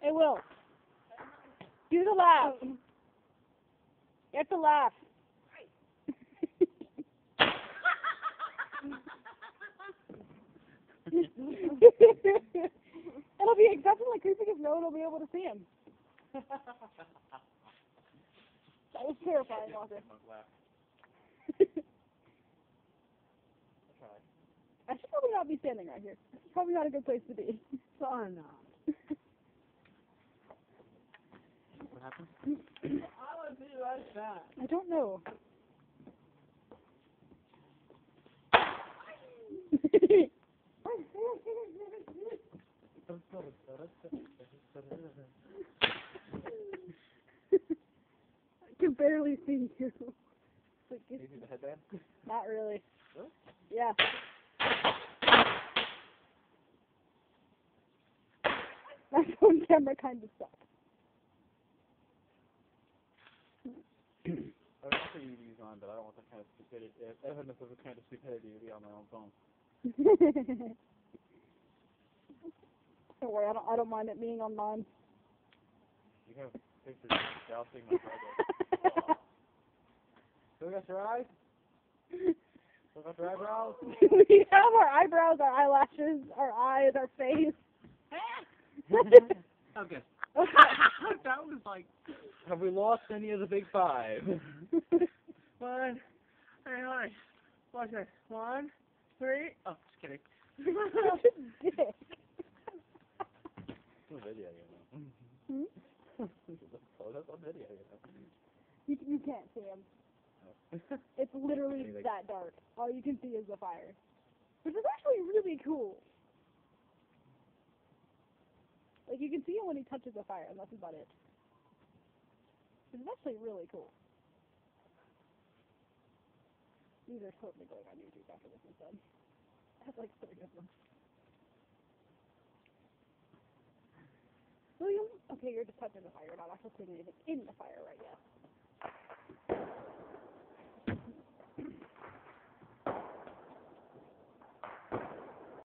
It will. Do the laugh. You have to laugh. It'll be exceptionally creepy if no one will be able to see him. That was terrifying, Walker. I should probably not be standing right here. It's probably not a good place to be. Sorry not. What happened? I would be like that. I don't know. I can barely see you. Like, You see the headband? not really. Really? Yeah. My phone camera kind of sucks. I would offer you to use mine, but I don't want that kind of stupidity. Evidence of the kind of stupidity to be on my own phone. Don't worry, I don't mind it being on mine. You have pictures of dousing my photo. Still got your eyes? Still got your eyebrows? We have our eyebrows, our eyelashes, our eyes, our face. Okay. That was like Have we lost any of the big five? 1. Hey, honey. Watch this. 1, 3. Oh, just kidding. Dick. It's on video, you know. Hmm? That's on video, you know. You can't see him. Oh. It's literally Anything. that dark. All you can see is the fire. Which is actually really cool. Like, you can see him when he touches the fire, and that's about it. Which is actually really cool. These are totally going on YouTube after this is done. I have like 3 of them. William? Okay, you're just touching the fire. You're not actually putting anything in the fire right yet.